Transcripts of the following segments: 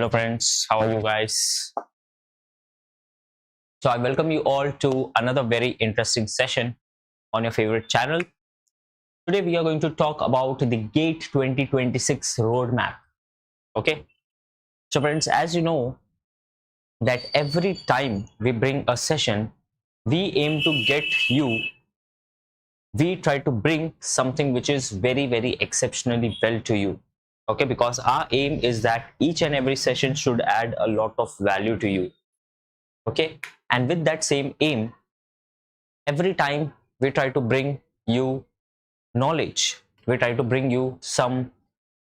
Hello friends, how are you guys? So I welcome you all to another very interesting session on your favorite channel. Today we are going to talk about the GATE 2026 roadmap. Okay, so friends, as you know that every time we bring a session, we aim to get you, we try to bring something which is very exceptionally well to you. Okay, because our aim is that each and every session should add a lot of value to you. Okay, and with that same aim, every time we try to bring you knowledge, we try to bring you some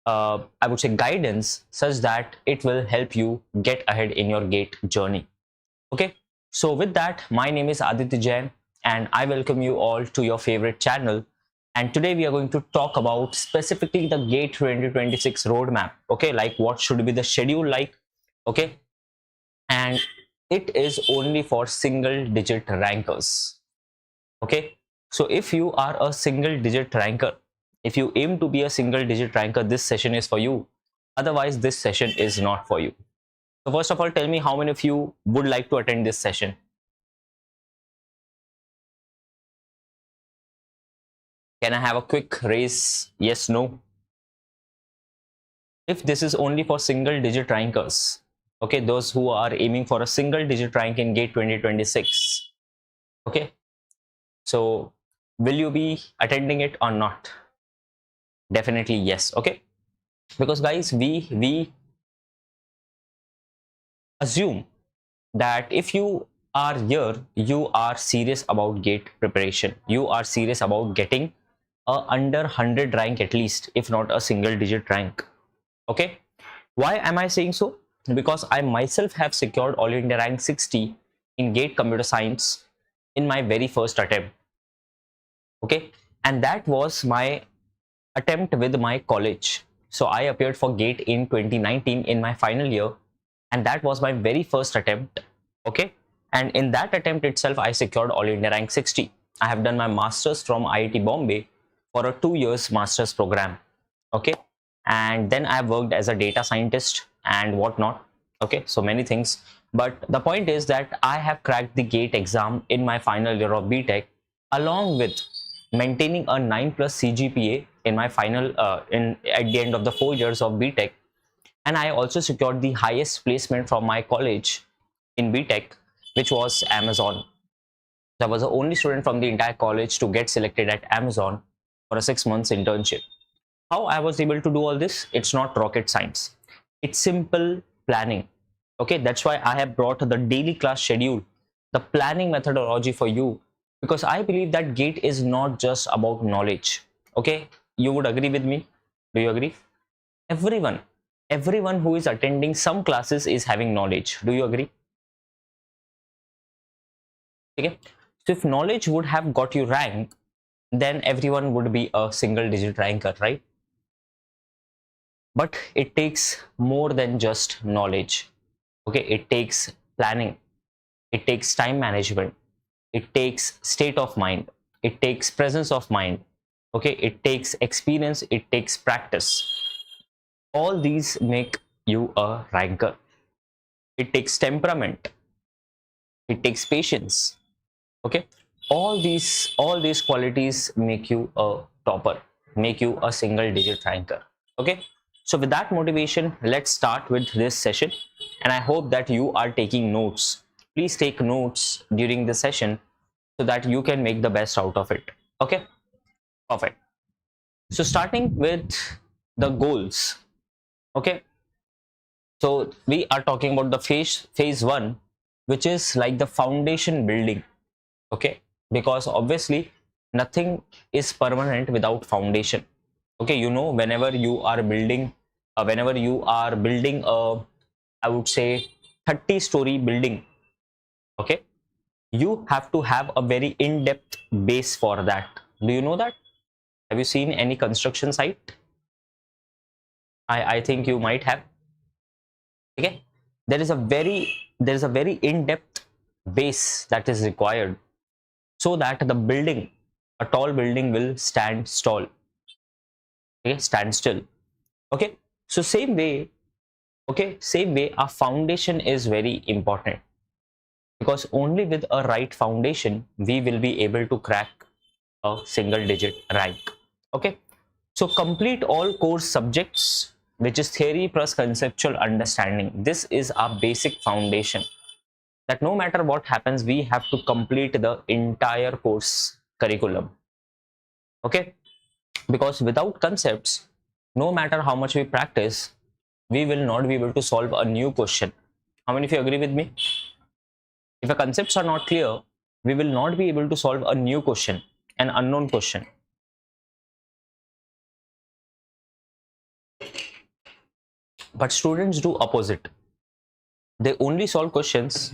I would say guidance, such that it will help you get ahead in your GATE journey. Okay, so with that, my name is Aditya Jain and I welcome you all to your favorite channel. And today we are going to talk about specifically the GATE 2026 roadmap. Okay, like what should be the schedule like. Okay, and it is only for single digit rankers. Okay, so if you are a single digit ranker, if you aim to be a single digit ranker, this session is for you. Otherwise this session is not for you. So first of all, tell me how many of you would like to attend this session. Can I have a quick raise? Yes, no? If this is only for single digit rankers, okay, those who are aiming for a single digit rank in GATE 2026, okay, so will you be attending it or not? Definitely yes. Okay, because guys, we assume that if you are here, you are serious about GATE preparation, you are serious about getting a under 100 rank at least, if not a single digit rank. Okay, why am I saying so? Because I myself have secured all India rank 60 in GATE computer science in my very first attempt. Okay, and that was my attempt with my college. So I appeared for GATE in 2019 in my final year, and that was my very first attempt. Okay, and in that attempt itself I secured all India rank 60. I have done my masters from IIT Bombay for a 2 years masters program. Okay, and then I worked as a data scientist and whatnot. Okay, so many things, but the point is that I have cracked the GATE exam in my final year of BTech, along with maintaining a 9+ CGPA in my final at the end of the 4 years of BTech. And I also secured the highest placement from my college in BTech, which was Amazon. So I was the only student from the entire college to get selected at Amazon for a 6 months internship. How I was able to do all this? It's not rocket science. It's simple planning. Okay, that's why I have brought the daily class schedule, the planning methodology for you, because I believe that GATE is not just about knowledge. Okay, you would agree with me? Do you agree? Everyone who is attending some classes is having knowledge. Do you agree? Okay, so if knowledge would have got you rank, then everyone would be a single digit ranker, right? But it takes more than just knowledge. Okay, it takes planning, it takes time management, it takes state of mind, it takes presence of mind. Okay, it takes experience, it takes practice. All these make you a ranker. It takes temperament, it takes patience. Okay, all these qualities make you a topper, make you a single digit ranker. Okay, so with that motivation, let's start with this session, and I hope that you are taking notes. Please take notes during the session so that you can make the best out of it. Okay, perfect. So starting with the goals. Okay, so we are talking about the phase 1, which is like the foundation building. Okay, because obviously nothing is permanent without foundation. Okay, you know, whenever you are building a, I would say, 30-story building, okay, you have to have a very in-depth base for that. Do you know that? Have you seen any construction site? I think you might have. Okay, there is a very in-depth base that is required, so that the building, a tall building, will stand tall. Okay, stand still. Okay, so same way, Okay, same way, a foundation is very important, because only with a right foundation we will be able to crack a single digit rank. Okay, so complete all course subjects, which is theory plus conceptual understanding. This is our basic foundation, that no matter what happens, we have to complete the entire course curriculum. Okay, because without concepts, no matter how much we practice, we will not be able to solve a new question. How many of you agree with me? If the concepts are not clear, we will not be able to solve a new question, an unknown question. But students do opposite. They only solve questions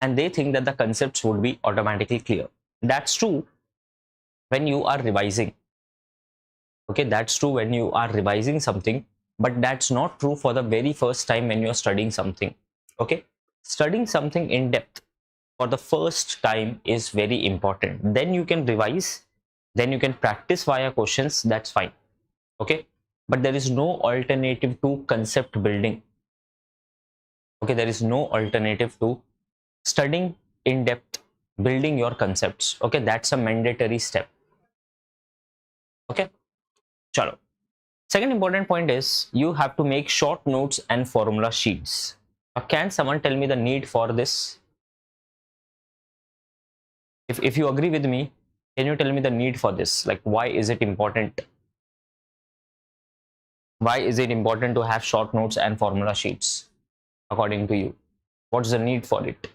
and they think that the concepts would be automatically clear. That's true when you are revising. Okay, that's true when you are revising something, but that's not true for the very first time when you're studying something. Okay, studying something in depth for the first time is very important. Then you can revise, then you can practice via questions, that's fine. Okay, but there is no alternative to concept building. Okay, there is no alternative to studying in depth, building your concepts. Okay, that's a mandatory step. Okay, chalo. Second important point is you have to make short notes and formula sheets. Can someone tell me the need for this? If you agree with me, can you tell me the need for this? Like, why is it important? Why is it important to have short notes and formula sheets, according to you? What's the need for it?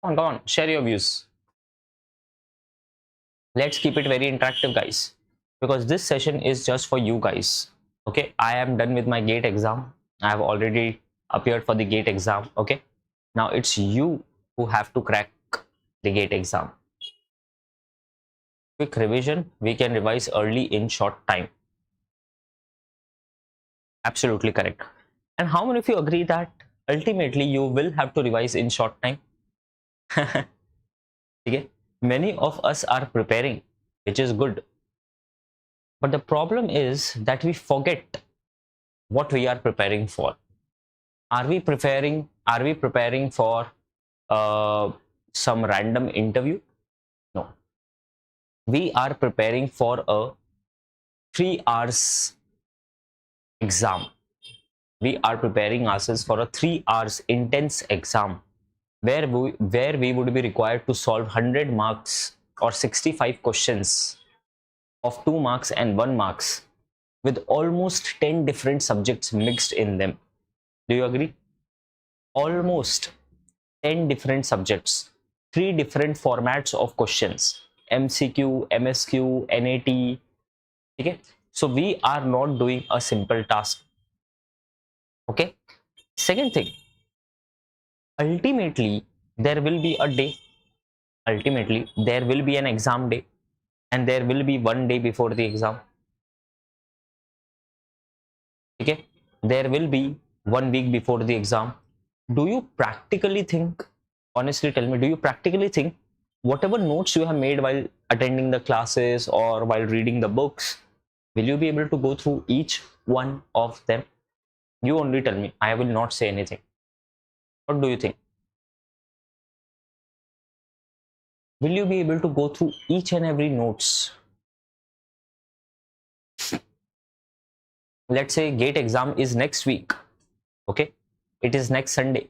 Come on, share your views. Let's keep it very interactive, guys, because this session is just for you guys. Okay, I am done with my GATE exam. I have already appeared for the GATE exam. Okay, now it's you who have to crack the GATE exam. Quick revision, we can revise early in short time. Absolutely correct. And how many of you agree that ultimately you will have to revise in short time? Okay, many of us are preparing, which is good, but the problem is that we forget what we are preparing for. Are we preparing for some random interview? No, we are preparing for a 3 hours exam. We are preparing ourselves for a 3 hours intense exam, where we would be required to solve 100 marks or 65 questions of 2 marks and 1 marks, with almost 10 different subjects mixed in them. Do you agree? Almost 10 different subjects, 3 different formats of questions: MCQ, MSQ, NAT. Okay, so we are not doing a simple task. Okay, second thing, ultimately there will be a day, ultimately there will be an exam day, and there will be one day before the exam. Okay, there will be 1 week before the exam. Do you practically think, honestly tell me, do you practically think whatever notes you have made while attending the classes or while reading the books, will you be able to go through each one of them? You only tell me, I will not say anything. What do you think? Will you be able to go through each and every notes? Let's say GATE exam is next week. Okay, it is next Sunday.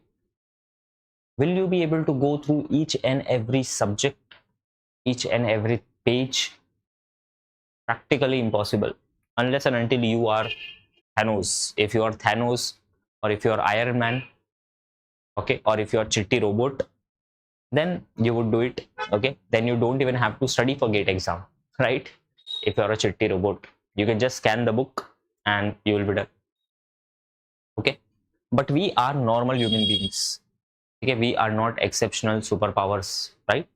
Will you be able to go through each and every subject, each and every page? Practically impossible, unless and until you are Thanos. If you are Thanos, or if you are Iron Man, okay, or if you are Chitti Robot, then you would do it. Okay, then you don't even have to study for GATE exam, right? If you are a Chitti Robot, you can just scan the book and you will be done. Okay, but we are normal human beings. Okay, we are not exceptional superpowers, right?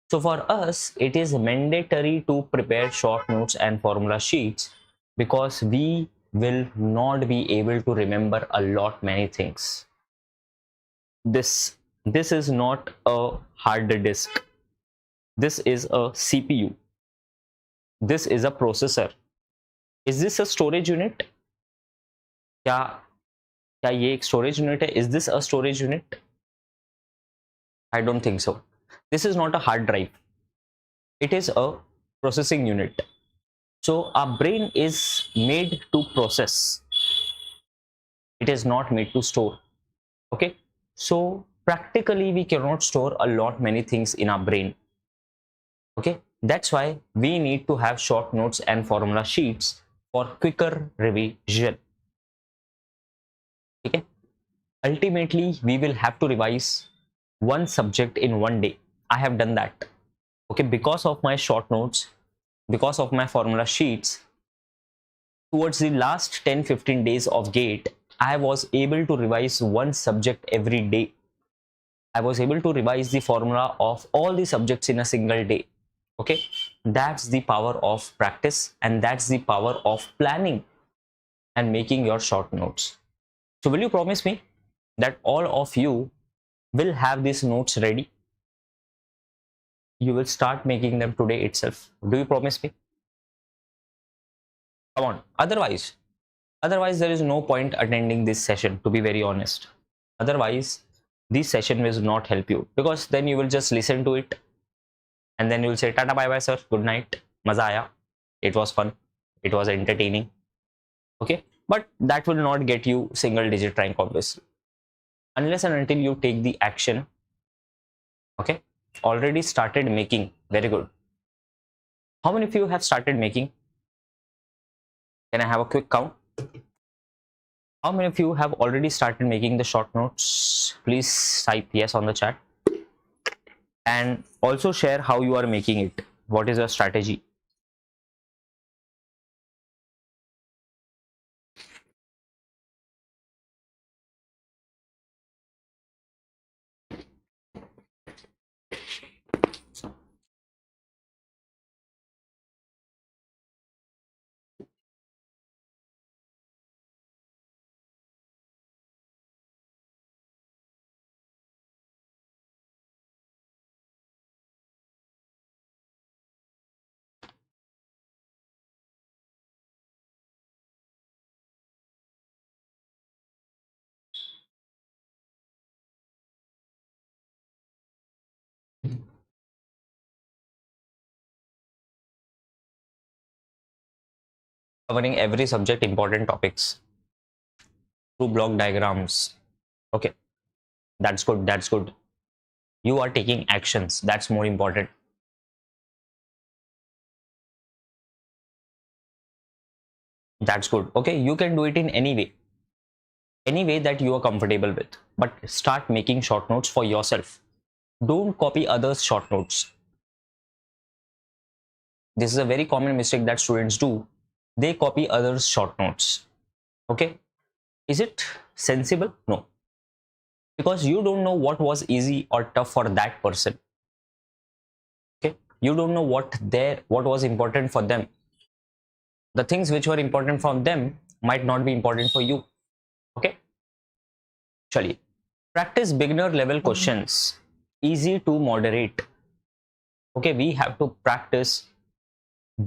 So for us, it is mandatory to prepare short notes and formula sheets, because we will not be able to remember a lot many things. This is not a hard disk. This is a CPU. This is a processor. Is this a storage unit? क्या क्या ये एक storage unit है? Is this a storage unit? I don't think so. This is not a hard drive. It is a processing unit. So our brain is made to process. It is not made to store. Okay. So practically we cannot store a lot many things in our brain. Okay. That's why we need to have short notes and formula sheets for quicker revision. Okay. Ultimately, we will have to revise one subject in one day. I have done that. Okay, because of my short notes, because of my formula sheets, towards the last 10-15 days of GATE, I was able to revise one subject every day. I was able to revise the formula of all the subjects in a single day. Okay, that's the power of practice, and that's the power of planning and making your short notes. So will you promise me that all of you will have these notes ready? You will start making them today itself. Do you promise me? Come on. Otherwise there is no point attending this session, to be very honest. Otherwise this session will not help you, because then you will just listen to it and then you will say tata bye bye sir, good night, maza aaya, it was fun, it was entertaining. Okay, but that will not get you single digit rank, obviously, unless and until you take the action. Okay, already started making. Very good. How many of you have started making? Can I have a quick count? How many of you have already started making the short notes? Please type yes on the chat. And also share how you are making it. What is your strategy? Covering every subject, important topics through block diagrams. Okay, that's good. That's good. You are taking actions. That's more important. That's good. Okay, you can do it in any way that you are comfortable with. But start making short notes for yourself. Don't copy others' short notes. This is a very common mistake that students do. They copy others' short notes. Okay, is it sensible? No, because you don't know what was easy or tough for that person. Okay, you don't know what was important for them. The things which were important for them might not be important for you. Okay, chaliye. Practice beginner level questions, easy to moderate. Okay, we have to practice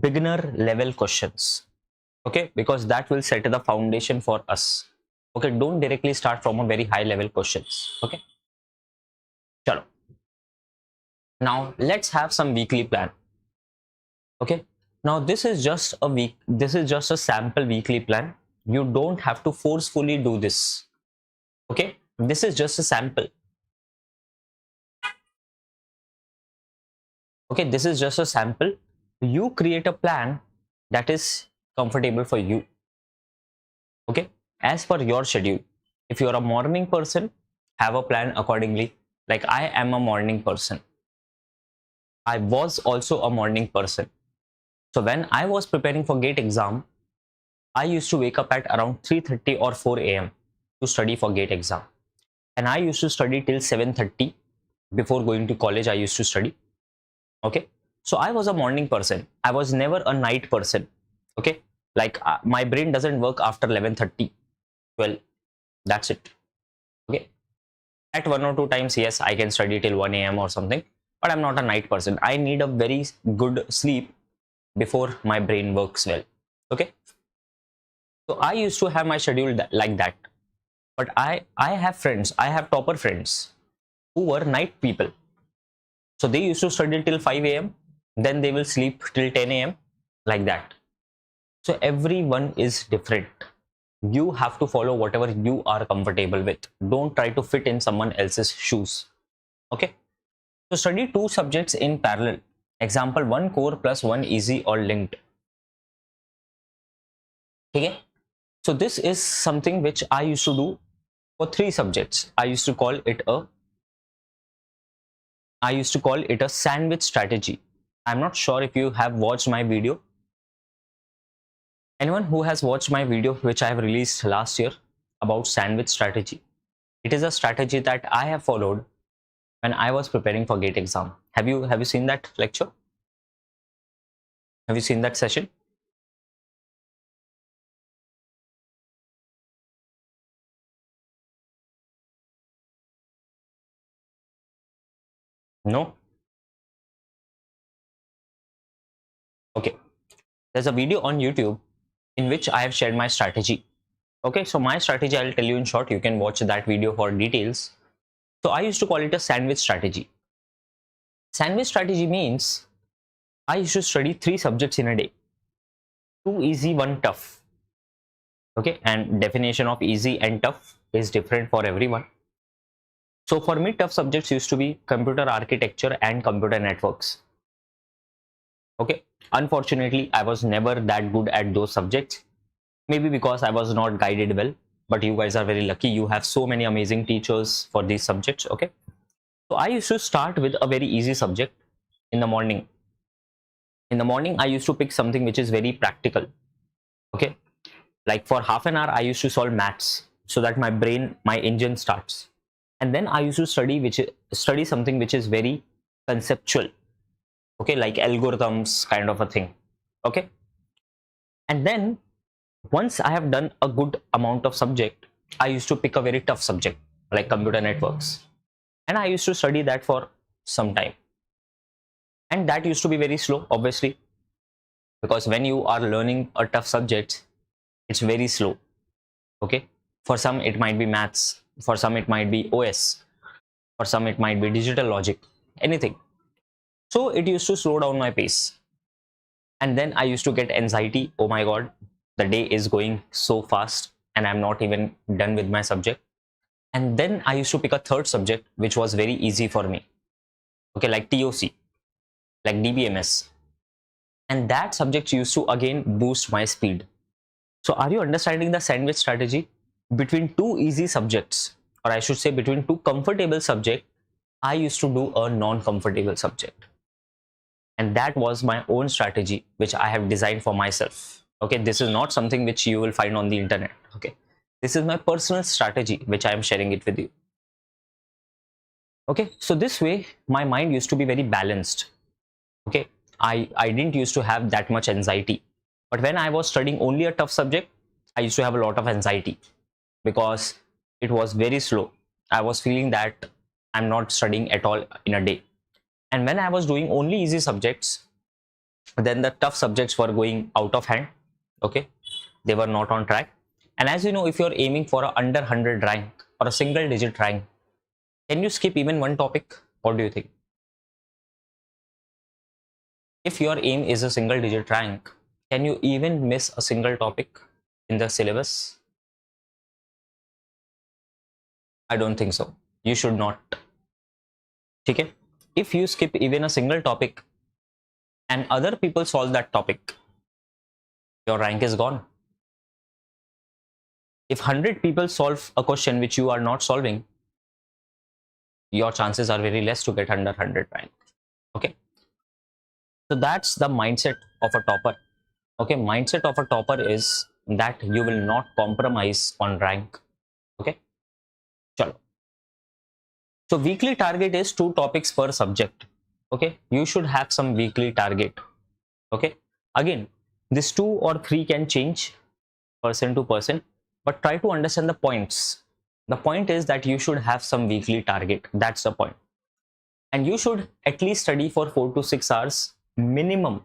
beginner level questions. Okay, because that will set the foundation for us. Okay, don't directly start from a very high level questions. Okay, chalo. Now let's have some weekly plan. Okay, now this is just a sample weekly plan. You don't have to forcefully do this. Okay, this is just a sample. Okay, this is just a sample. You create a plan that is comfortable for you. Okay, as per your schedule. If you are a morning person, have a plan accordingly. Like I am a morning person. I was also a morning person. So when I was preparing for GATE exam, I used to wake up at around 3:30 or 4 a.m. to study for GATE exam. And I used to study till 7:30. Before going to college, I used to study. Okay, so I was a morning person. I was never a night person. Okay, like my brain doesn't work after 11:30. Well, that's it. Okay, at one or two times, yes, I can study till 1 a.m. or something, but I'm not a night person. I need a very good sleep before my brain works well. Okay, So I used to have my schedule like that. But I have friends, I have topper friends who were night people. So they used to study till 5 a.m. Then they will sleep till 10 a.m. like that. So everyone is different. You have to follow whatever you are comfortable with. Don't try to fit in someone else's shoes. Okay. So study two subjects in parallel. Example, one core plus one easy or linked. Okay. So this is something which I used to do for three subjects. I used to call it a sandwich strategy. I'm not sure if you have watched my video. Anyone who has watched my video which I have released last year about sandwich strategy? It is a strategy that I have followed when I was preparing for GATE exam. Have you seen that lecture? Have you seen that session? No? Okay. There's a video on YouTube in which I have shared my strategy. Okay, so my strategy, I'll tell you in short. You can watch that video for details. So I used to call it a sandwich strategy. Sandwich strategy means I used to study three subjects in a day. Two easy, one tough. Okay, and definition of easy and tough is different for everyone. So for me, tough subjects used to be computer architecture and computer networks. Okay, unfortunately, I was never that good at those subjects. Maybe because I was not guided well, but you guys are very lucky. You have so many amazing teachers for these subjects. Okay, so I used to start with a very easy subject in the morning. In the morning, I used to pick something which is very practical. Okay, like for half an hour, I used to solve maths so that my brain, my engine starts. And then I used to study something which is very conceptual. Okay, like algorithms kind of a thing. Okay, and then once I have done a good amount of subject, I used to pick a very tough subject like computer networks, and I used to study that for some time. And that used to be very slow, obviously, because when you are learning a tough subject, it's very slow. Okay, for some it might be maths, for some it might be OS, for some it might be digital logic, anything. So it used to slow down my pace. And then I used to get anxiety. Oh my god, the day is going so fast and I'm not even done with my subject. And then I used to pick a third subject which was very easy for me. Okay, like TOC, like DBMS. And that subject used to again boost my speed. So are you understanding the sandwich strategy? Between two easy subjects, or I should say between two comfortable subjects, I used to do a non-comfortable subject. And that was my own strategy which I have designed for myself. Okay, this is not something which you will find on the internet. Okay, this is my personal strategy which I am sharing it with you. Okay, so this way my mind used to be very balanced. Okay, I didn't used to have that much anxiety, but when I was studying only a tough subject, I used to have a lot of anxiety because it was very slow. I was feeling that I'm not studying at all in a day. And when I was doing only easy subjects, then the tough subjects were going out of hand. Okay, they were not on track. And as you know, if you're aiming for a under 100 rank or a single digit rank, can you skip even one topic? What do you think? If your aim is a single digit rank, can you even miss a single topic in the syllabus? I don't think so. You should not. Okay, if you skip even a single topic and other people solve that topic, your rank is gone. If 100 people solve a question which you are not solving, your chances are very less to get under 100 rank. Okay, so that's the mindset of a topper. Okay, mindset of a topper is that you will not compromise on rank. Okay, chalo. So weekly target is 2 topics per subject. Okay, you should have some weekly target. Okay, again, this 2 or 3 can change person to person, but try to understand the points. The point is that you should have some weekly target. That's the point. And you should at least study for 4 to 6 hours minimum.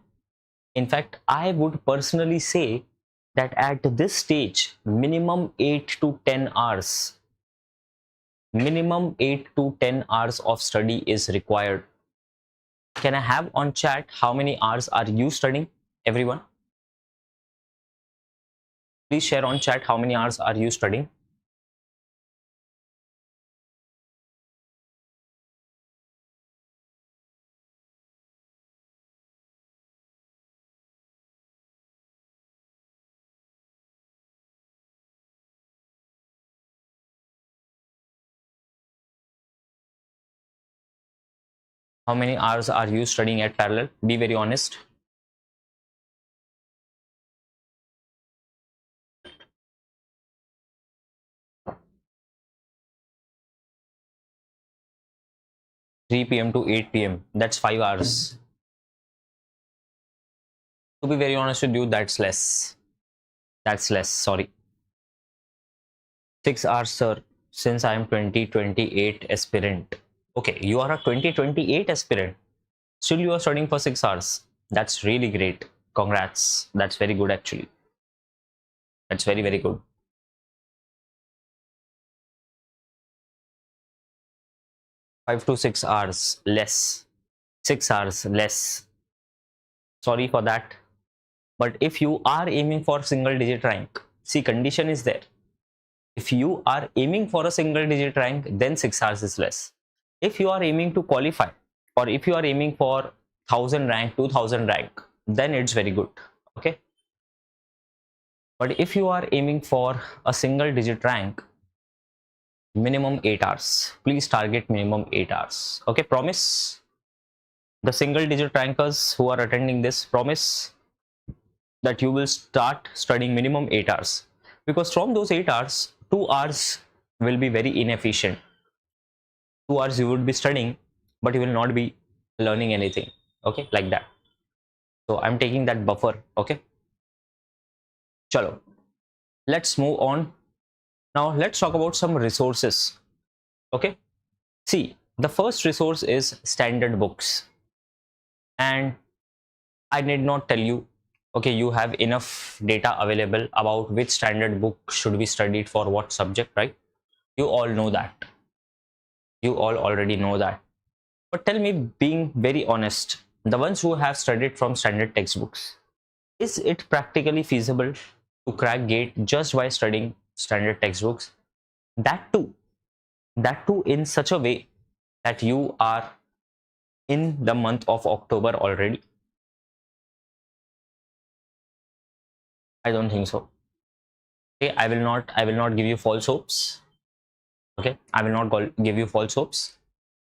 In fact, I would personally say that at this stage, minimum 8 to 10 hours, minimum 8 to 10 hours of study is required. Can I have on chat how many hours are you studying, everyone? Please share on chat how many hours are you studying. How many hours are you studying at parallel? Be very honest. Three PM to 8 PM. That's 5 hours. To be very honest with you, that's less. That's less, sorry. 6 hours, sir, since I am 2028 aspirant. Okay, you are a 2028 aspirant. Still you are studying for 6 hours. That's really great. Congrats. That's very good actually. That's very, very good. 5 to 6 hours less. 6 hours less. Sorry for that. But if you are aiming for single digit rank, see, condition is there. If you are aiming for a single digit rank, then 6 hours is less. If you are aiming to qualify, or if you are aiming for 1000 rank, 2000 rank, then it's very good. Okay. But if you are aiming for a single digit rank, minimum 8 hours. Please target minimum 8 hours. Okay, promise. The single digit rankers who are attending this, promise that you will start studying minimum 8 hours, because from those 8 hours, 2 hours will be very inefficient. 2 hours you would be studying, but you will not be learning anything. Okay, like that. So I'm taking that buffer. Okay, chalo, let's move on. Now let's talk about some resources. Okay, see, the first resource is standard books, and I need not tell you, okay, you have enough data available about which standard book should be studied for what subject, right? You all know that. You all already know that. But tell me, being very honest, the ones who have studied from standard textbooks, is it practically feasible to crack GATE just by studying standard textbooks? That too in such a way that you are in the month of October already? I don't think so. Okay, I will not give you false hopes. Okay, I will not give you false hopes.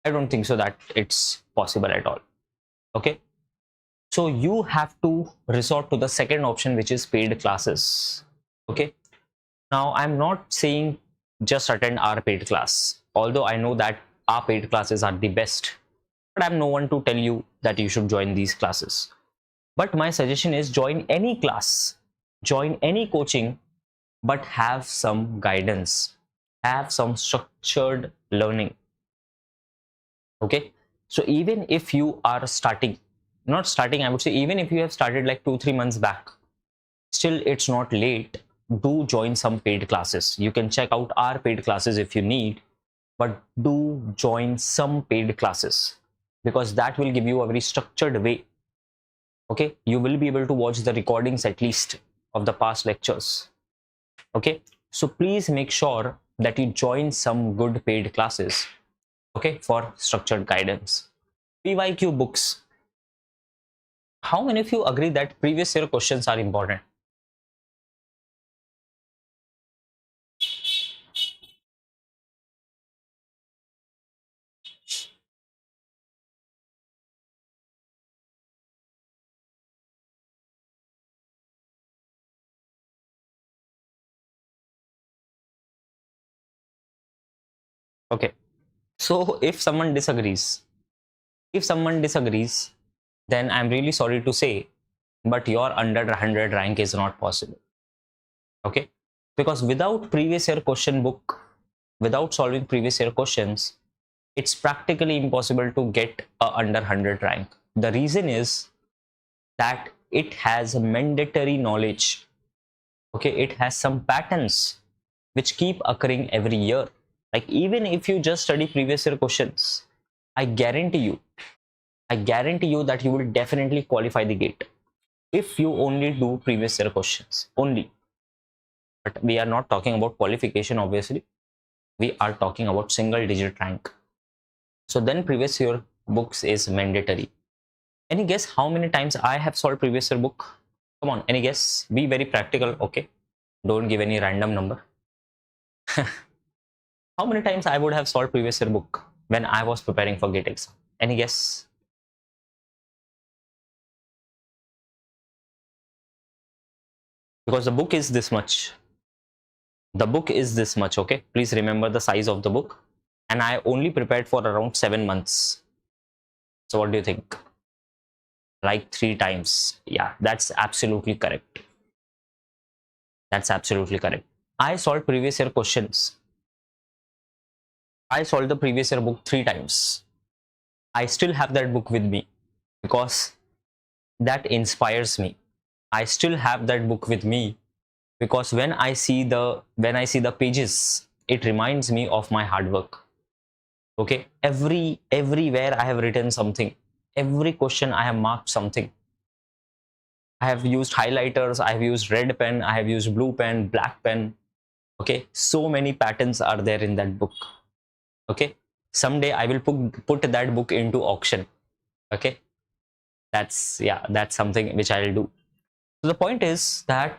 I don't think so that it's possible at all. Okay, so you have to resort to the second option, which is paid classes. Okay, now I'm not saying just attend our paid class, although I know that our paid classes are the best, but I'm no one to tell you that you should join these classes. But my suggestion is, join any class, join any coaching, but have some guidance, have some structured learning. Okay, so even if you are starting, not starting, I would say, even if you have started like 2-3 months back, still it's not late. Do join some paid classes. You can check out our paid classes if you need, but do join some paid classes, because that will give you a very structured way. Okay, you will be able to watch the recordings at least of the past lectures. Okay, so please make sure that you join some good paid classes, okay, for structured guidance. PYQ books. How many of you agree that previous year questions are important? Okay, so if someone disagrees, then I'm really sorry to say, but your under 100 rank is not possible. Okay, because without previous year question book, without solving previous year questions, it's practically impossible to get a under 100 rank. The reason is that it has mandatory knowledge. Okay, it has some patterns which keep occurring every year. Like even if you just study previous year questions, I guarantee you that you will definitely qualify the gate if you only do previous year questions only. But we are not talking about qualification, obviously. We are talking about single digit rank. So then previous year books is mandatory. Any guess how many times I have solved previous year book? Come on, any guess? Be very practical, okay? Don't give any random number. How many times I would have solved previous year book when I was preparing for GATE exam? Any guess? Because the book is this much. The book is this much, okay? Please remember the size of the book. And I only prepared for around 7 months. So what do you think? Like 3 times. Yeah, that's absolutely correct. That's absolutely correct. I solved previous year questions. I solved the previous year book 3 times. I still have that book with me because that inspires me. I still have that book with me because when I see the pages, it reminds me of my hard work. Okay, everywhere I have written something. Every question I have marked something. I have used highlighters, I have used red pen, I have used blue pen, black pen. Okay, so many patterns are there in that book. Okay, someday I will put that book into auction. Okay, that's something which I'll do. So the point is that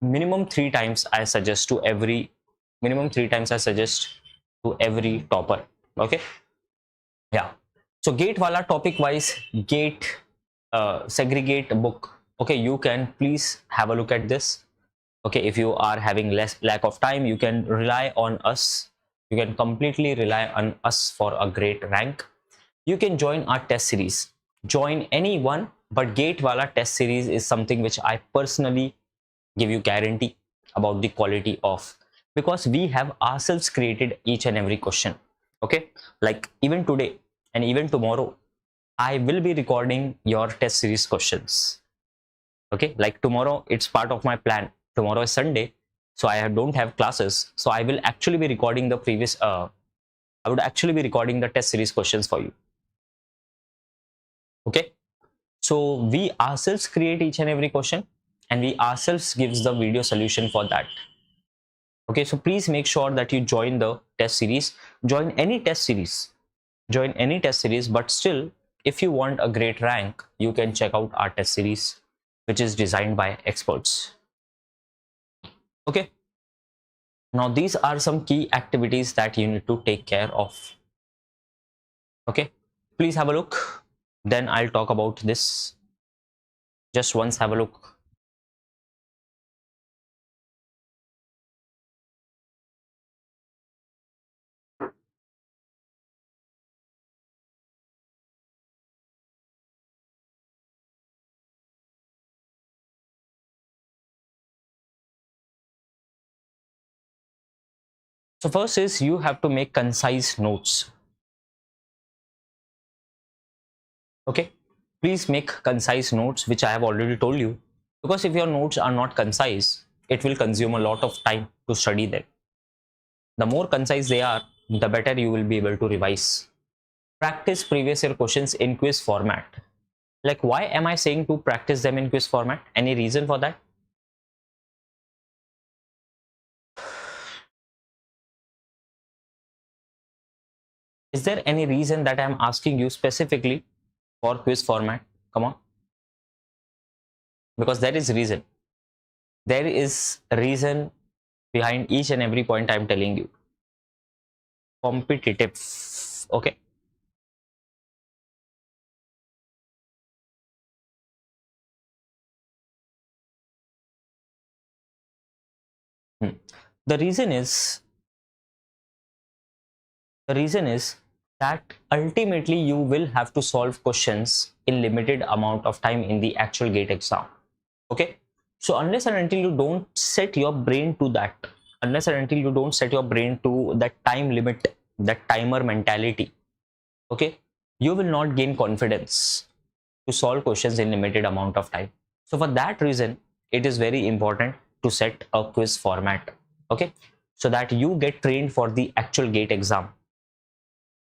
minimum 3 times I suggest to every topper. Okay, yeah. So GATE wala topic wise GATE segregate book. Okay, you can please have a look at this. Okay, if you are having lack of time, you can rely on us. You can completely rely on us for a great rank. You can join our test series. Join any one, but GATE wala test series is something which I personally give you guarantee about the quality of, because we have ourselves created each and every question. Okay, like even today and even tomorrow, I will be recording your test series questions. Okay, like tomorrow, it's part of my plan. Tomorrow is Sunday, so I don't have classes, so I will actually be recording the I would actually be recording the test series questions for you. Okay, so we ourselves create each and every question and we ourselves gives the video solution for that. Okay, so please make sure that you join the test series. Join any test series, but still, if you want a great rank, you can check out our test series, which is designed by experts. Okay, now these are some key activities that you need to take care of. Okay, please have a look, then I'll talk about this. Just once have a look. So first is you have to make concise notes. Okay, please make concise notes, which I have already told you, because if your notes are not concise, it will consume a lot of time to study them. The more concise they are, the better you will be able to revise. Practice previous year questions in quiz format. Like, why am I saying to practice them in quiz format? Any reason for that? Is there any reason that I'm asking you specifically for quiz format? Come on. Because there is reason. There is a reason behind each and every point I'm telling you. Competitive. Okay. The reason is that ultimately you will have to solve questions in limited amount of time in the actual GATE exam. Okay, so unless and until you don't set your brain to that, time limit, that timer mentality, okay, you will not gain confidence to solve questions in limited amount of time. So for that reason, it is very important to set a quiz format, okay, so that you get trained for the actual GATE exam.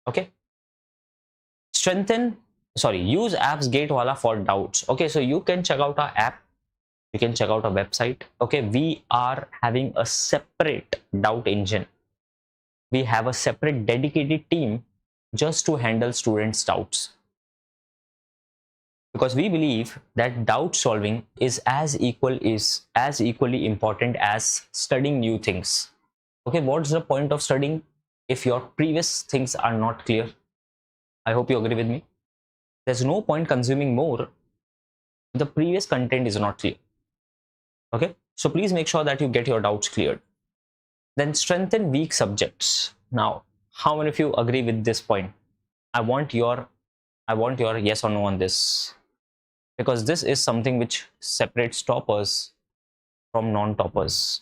Okay, use apps GATE Wallah for doubts. Okay, so you can check out our app, you can check out our website. Okay, we are having a separate doubt engine. We have a separate dedicated team just to handle students' doubts, because we believe that doubt solving is as equally important as studying new things. Okay, what's the point of studying if your previous things are not clear? I hope you agree with me. There's no point consuming more. The previous content is not clear. Okay, so please make sure that you get your doubts cleared. Then strengthen weak subjects. Now, how many of you agree with this point? I want your yes or no on this, because this is something which separates toppers from non-toppers.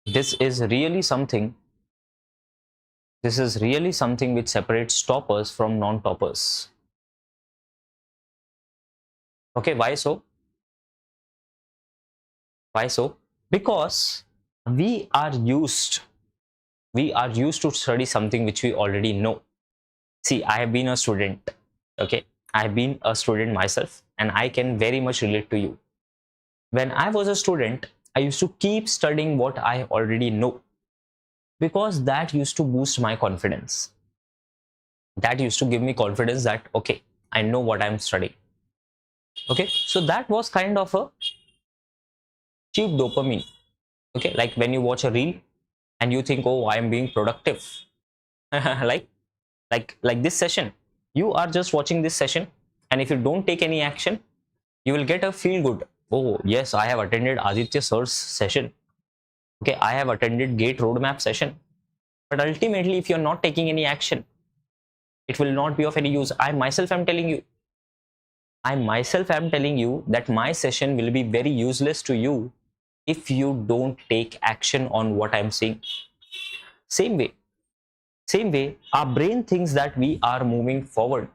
This is really something which separates toppers from non-toppers. Okay, why so? Why so? Because we are used to study something which we already know. See, I have been a student. Okay, I have been a student myself, and I can very much relate to you. When I was a student, I used to keep studying what I already know, because that used to boost my confidence. That used to give me confidence that, okay, I know what I'm studying. Okay, so that was kind of a cheap dopamine. Okay, like when you watch a reel and you think, oh, I am being productive. like this session, you are just watching this session, and if you don't take any action, you will get a feel good. Oh yes, I have attended Aditya sir's session. Okay, I have attended GATE roadmap session. But ultimately, if you're not taking any action, it will not be of any use. I myself am telling you that my session will be very useless to you if you don't take action on what I'm saying. Same way, our brain thinks that we are moving forward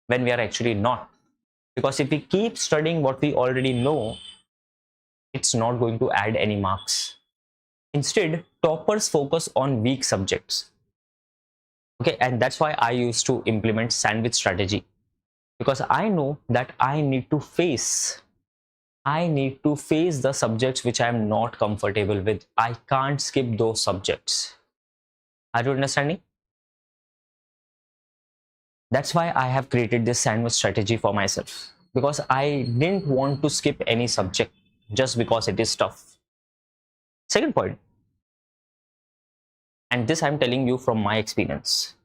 when we are actually not. Because if we keep studying what we already know, it's not going to add any marks. Instead, toppers focus on weak subjects. Okay, and that's why I used to implement sandwich strategy, because I know that I need to face the subjects which I am not comfortable with. I can't skip those subjects. Are you understanding? That's why I have created this sandwich strategy for myself, because I didn't want to skip any subject just because it is tough. Second point, and this I'm telling you from my experience.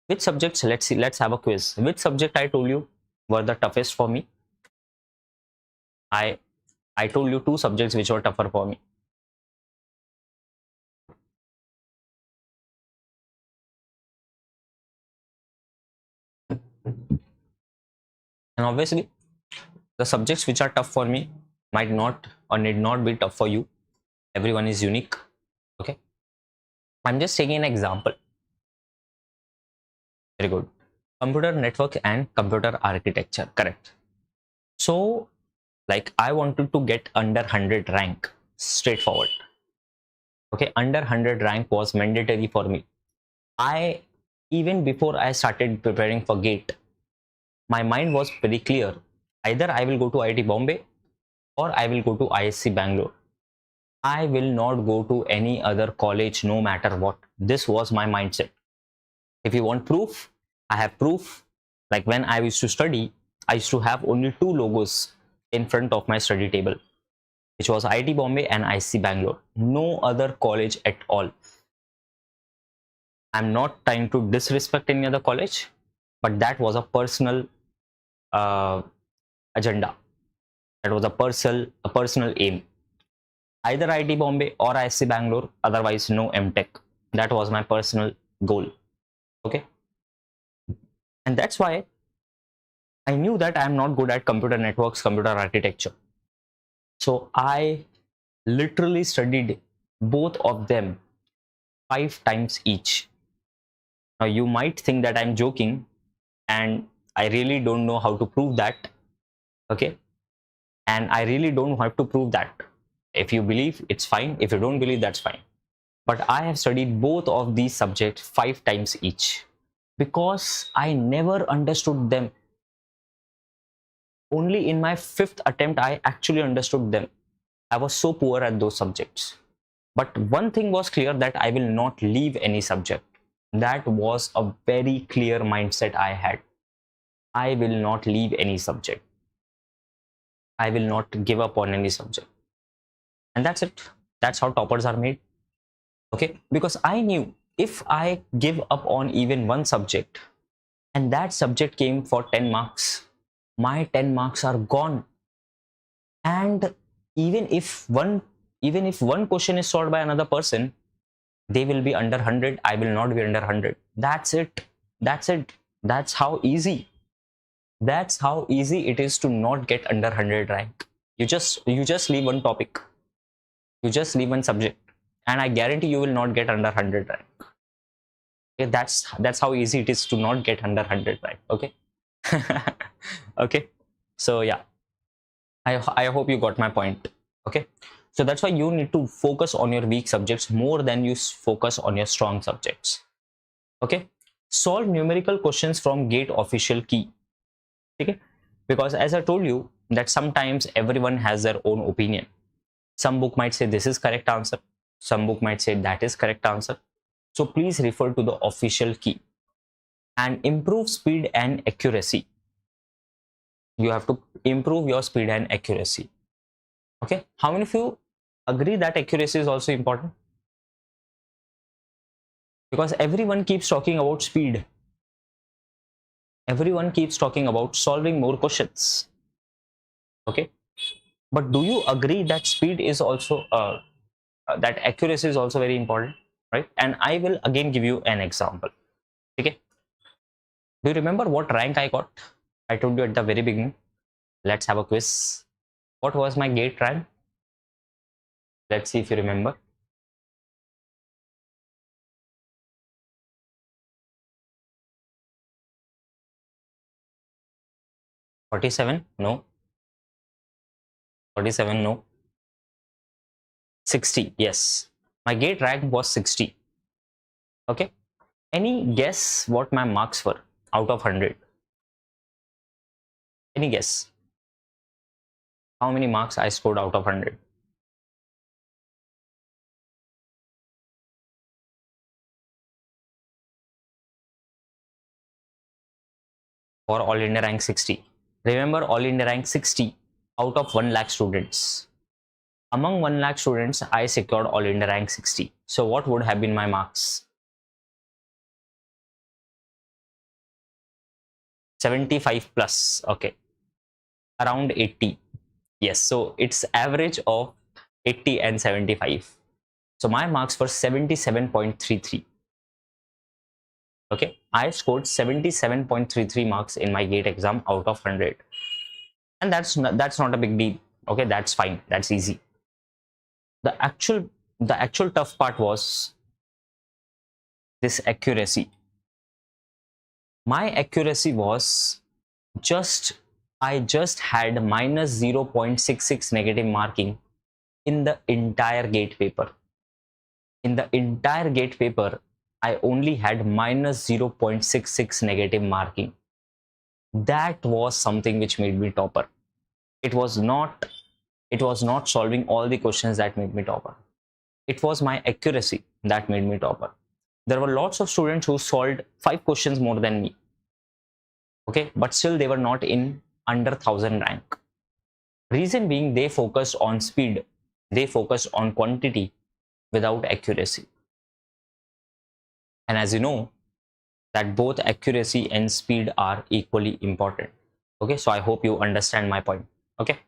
Which subjects, let's have a quiz. Which subject I told you were the toughest for me? I told you two subjects which were tougher for me. And obviously, the subjects which are tough for me might not or need not be tough for you. Everyone is unique. Okay, I'm just taking an example. Very good. Computer network and computer architecture, correct. So, like, I wanted to get under 100 rank, straightforward. Okay, under 100 rank was mandatory for me. Even before I started preparing for GATE, my mind was very clear. Either I will go to IIT Bombay or I will go to ISC Bangalore. I will not go to any other college no matter what. This was my mindset. If you want proof, I have proof. Like when I used to study, I used to have only two logos in front of my study table, which was IIT Bombay and ISC Bangalore. No other college at all. I'm not trying to disrespect any other college, but that was a personal agenda. That was a personal aim. Either IIT Bombay or ISC Bangalore, otherwise no MTech. That was my personal goal. Okay, and that's why I knew that I'm not good at computer networks, computer architecture. So I literally studied both of them 5 times each. Now you might think that I'm joking, and I really don't know how to prove that. Okay, and I really don't have to prove that. If you believe, it's fine. If you don't believe, that's fine. But I have studied both of these subjects 5 times each because I never understood them. Only in my 5th attempt I actually understood them. I was so poor at those subjects. But one thing was clear, that I will not leave any subject. That was a very clear mindset I had. I will not leave any subject. I will not give up on any subject. And that's it. That's how toppers are made. Okay, because I knew if I give up on even one subject and that subject came for 10 marks, my 10 marks are gone. And even if one question is solved by another person, they will be under 100, I will not be under 100. That's it. That's how easy it is to not get under 100 rank. You just leave one topic, you just leave one subject, and I guarantee you will not get under 100 rank. Okay, that's how easy it is to not get under 100 rank. Okay. Okay, so yeah, I hope you got my point. Okay, so that's why you need to focus on your weak subjects more than you focus on your strong subjects. Okay, solve numerical questions from GATE official key. Okay, because as I told you that sometimes everyone has their own opinion. Some book might say this is correct answer, some book might say that is correct answer. So please refer to the official key and improve speed and accuracy. You have to improve your speed and accuracy. Okay, how many of you agree that accuracy is also important? Because everyone keeps talking about speed. Everyone keeps talking about solving more questions. Okay, but do you agree that speed is also that accuracy is also very important, right? And I will again give you an example. Okay, do you remember what rank I got? I told you at the very beginning. Let's have a quiz. What was my GATE rank? Let's see if you remember. $47? No. $47? No. 60? Yes. My GATE rank was 60. Okay. Any guess what my marks were out of 100? Any guess? How many marks I scored out of 100? For All India rank 60. Remember, All India rank 60 out of 1 lakh students. Among 1 lakh students, I secured All India rank 60. So what would have been my marks? 75 plus. Okay. Around 80. Yes. So it's average of 80 and 75. So my marks were 77.33. Okay. I scored 77.33 marks in my GATE exam out of 100. And that's not a big deal. Okay. That's fine. That's easy. The actual tough part was this accuracy. My accuracy was I just had minus 0.66 negative marking in the entire GATE paper. In the entire GATE paper, I only had minus 0.66 negative marking. That was something which made me topper. It was not solving all the questions that made me topper. It was my accuracy that made me topper. There were lots of students who solved 5 questions more than me. Okay, but still they were not in under 1000 rank. Reason being, they focused on speed, they focused on quantity without accuracy. And as you know, that both accuracy and speed are equally important. Okay, so I hope you understand my point. Okay,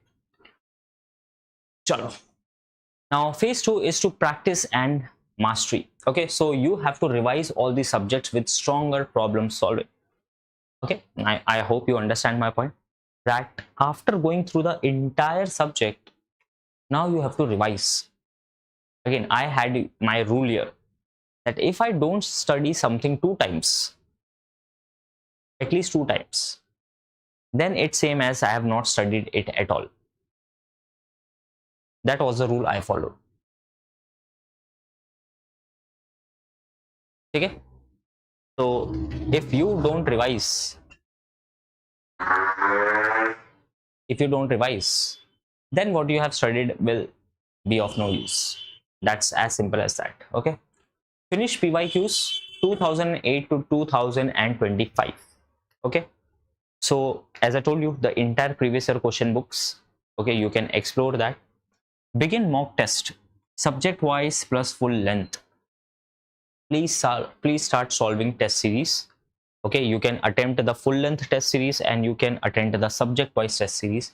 chalo. Now phase 2 is to practice and mastery. Okay, so you have to revise all the subjects with stronger problem solving. Okay, I hope you understand my point, that after going through the entire subject, now you have to revise. Again, I had my rule here. that if I don't study something 2 times, at least 2 times, then it's same as I have not studied it at all. That was the rule I followed. Okay? So if you don't revise, then what you have studied will be of no use. That's as simple as that. Okay? Finish PYQs 2008 to 2025. Okay? So as I told you, the entire previous year question books, okay, you can explore that. Begin mock test, subject wise plus full length. Please start solving test series. Okay, you can attempt the full length test series and you can attend the subject wise test series.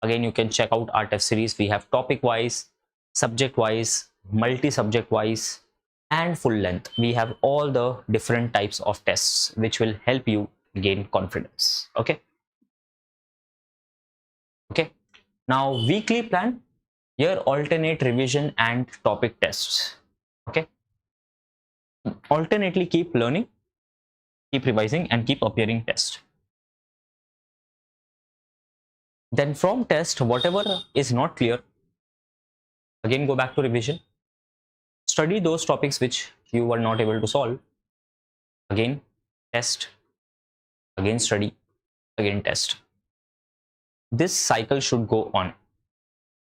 Again, you can check out our test series. We have topic wise, subject wise, multi subject wise, and full length. We have all the different types of tests which will help you gain confidence. Okay. Okay. Now weekly plan, here alternate revision and topic tests. Okay. Alternately keep learning, keep revising, and keep appearing test. Then from test, whatever is not clear, again go back to revision. Study those topics which you were not able to solve. Again test, again study, again test. This cycle should go on.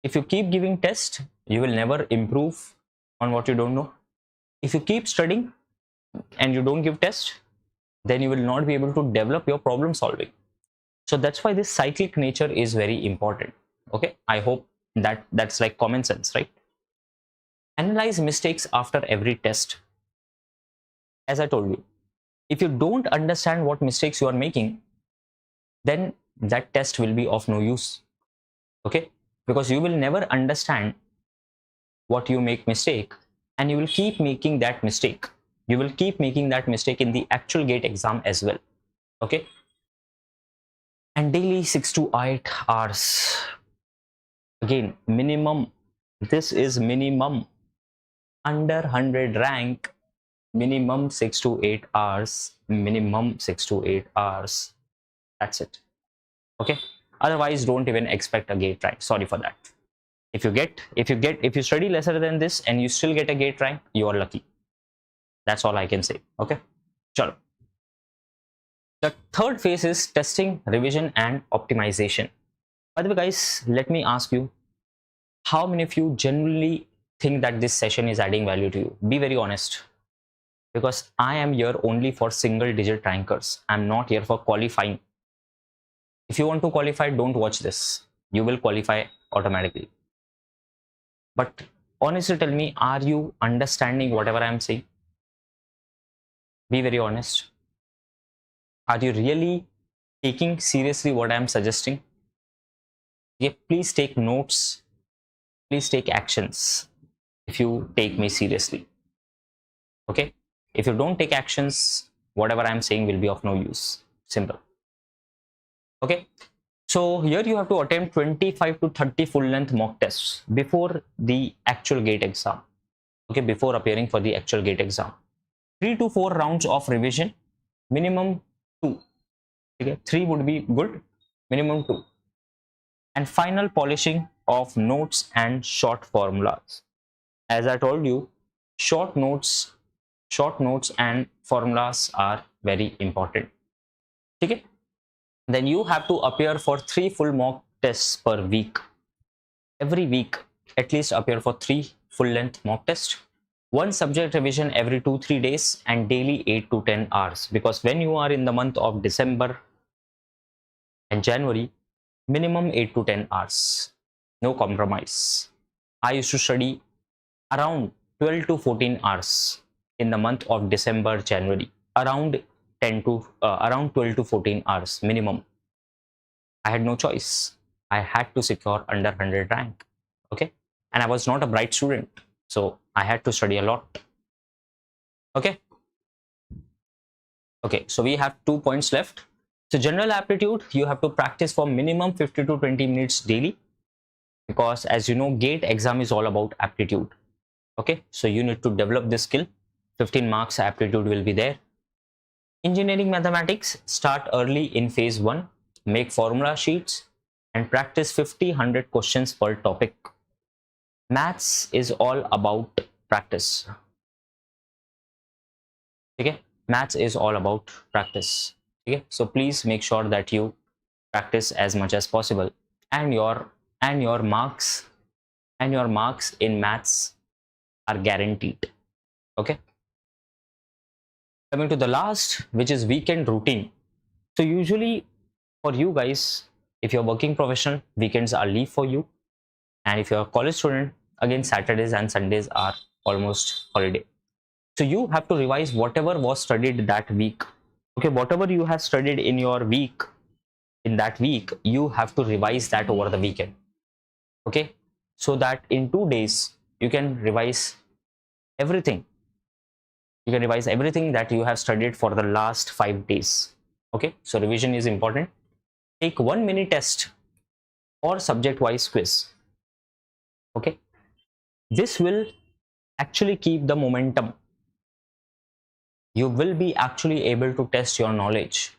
If you keep giving test, you will never improve on what you don't know. If you keep studying and you don't give test, then you will not be able to develop your problem solving. So that's why this cyclic nature is very important. Okay, I hope that's like common sense, right? Analyze mistakes after every test. As I told you, if you don't understand what mistakes you are making, then that test will be of no use. Okay, because you will never understand what you make mistake, and you will keep making that mistake. You will keep making that mistake in the actual GATE exam as well. Okay, and daily 6 to 8 hours. Again, minimum. This is minimum. Under 100 rank, minimum 6 to 8 hours. Minimum 6 to 8 hours. That's it. Okay. Otherwise, don't even expect a GATE rank. Sorry for that. If you study lesser than this and you still get a GATE rank, you are lucky. That's all I can say. Okay. Chalo. The third phase is testing, revision, and optimization. By the way, guys, let me ask you, how many of you genuinely think that this session is adding value to you? Be very honest. Because I am here only for single digit rankers. I'm not here for qualifying. If you want to qualify, don't watch this. You will qualify automatically. But honestly tell me, are you understanding whatever I am saying? Be very honest. Are you really taking seriously what I am suggesting? Yeah, please take notes. Please take actions if you take me seriously. Okay? If you don't take actions, whatever I am saying will be of no use. Simple. Okay? So here you have to attempt 25 to 30 full length mock tests before the actual GATE exam. Okay, before appearing for the actual GATE exam. 3 to 4 rounds of revision, minimum 2. Okay, 3 would be good, minimum 2. And final polishing of notes and short formulas. As I told you, short notes and formulas are very important. Okay? Then you have to appear for 3 full mock tests per week. Every week, at least appear for 3 full length mock tests. 1 subject revision every 2-3 days and daily 8 to 10 hours. Because when you are in the month of December and January, minimum 8 to 10 hours. No compromise. I used to study around 12 to 14 hours in the month of December, January. Around 12 to 14 hours minimum. I had no choice. I had to secure under 100 rank. Okay, and I was not a bright student, so I had to study a lot. Okay. Okay, so we have 2 points left. So general aptitude, you have to practice for minimum 50 to 20 minutes daily, because as you know, GATE exam is all about aptitude. Okay, so you need to develop this skill. 15 marks aptitude will be there. Engineering mathematics, start early in phase 1, make formula sheets and practice 50-100 questions per topic. Maths is all about practice. Okay, maths is all about practice. Okay, so please make sure that you practice as much as possible, and your marks in maths are guaranteed. Okay, coming to the last, which is weekend routine. So usually for you guys, if you're working professional, weekends are leave for you, and if you're a college student, again Saturdays and Sundays are almost holiday. So you have to revise whatever was studied that week. Okay, whatever you have studied in your week, in that week, you have to revise that over the weekend. Okay, so that in 2 days you can revise everything. You can revise everything that you have studied for the last 5 days. Okay, so revision is important. Take 1 mini test or subject wise quiz. Okay, this will actually keep the momentum. You will be actually able to test your knowledge.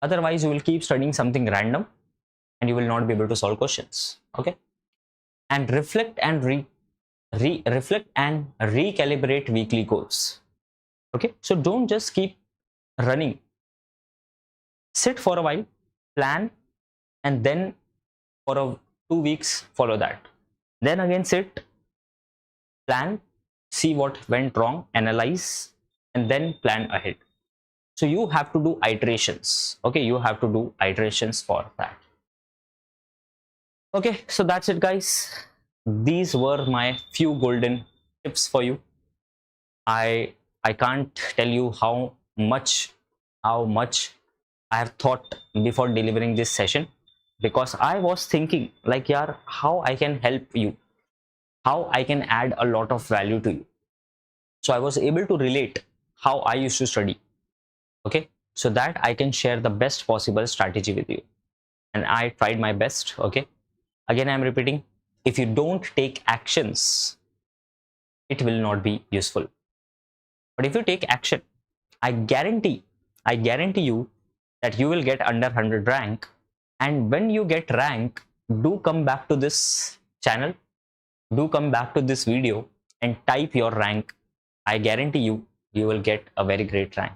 Otherwise you will keep studying something random and you will not be able to solve questions. Okay, and reflect and reflect and recalibrate weekly goals. Okay, so don't just keep running. Sit for a while, plan, and then for 2 weeks follow that. Then again sit, plan, see what went wrong, analyze, and then plan ahead. So you have to do iterations. Okay, you have to do iterations for that. Okay, so that's it guys. These were my few golden tips for you. I can't tell you how much I have thought before delivering this session, because I was thinking like, yaar, how I can help you, how I can add a lot of value to you. So I was able to relate how I used to study. Okay, so that I can share the best possible strategy with you, and I tried my best. Okay, again I'm repeating, if you don't take actions, it will not be useful. But if you take action, I guarantee you that you will get under 100 rank. And when you get rank, do come back to this channel, do come back to this video and type your rank. I guarantee you, you will get a very great rank.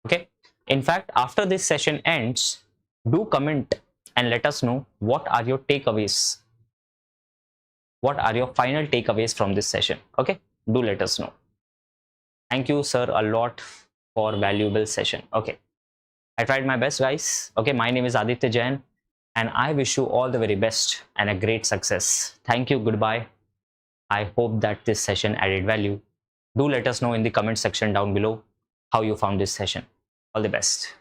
Okay, in fact, after this session ends, do comment and let us know what are your takeaways, what are your final takeaways from this session. Okay, do let us know. Thank you sir a lot for valuable session. Okay, I tried my best guys. Okay, my name is Aditya Jain and I wish you all the very best and a great success. Thank you, goodbye. I hope that this session added value. Do let us know in the comment section down below how you found this session. All the best.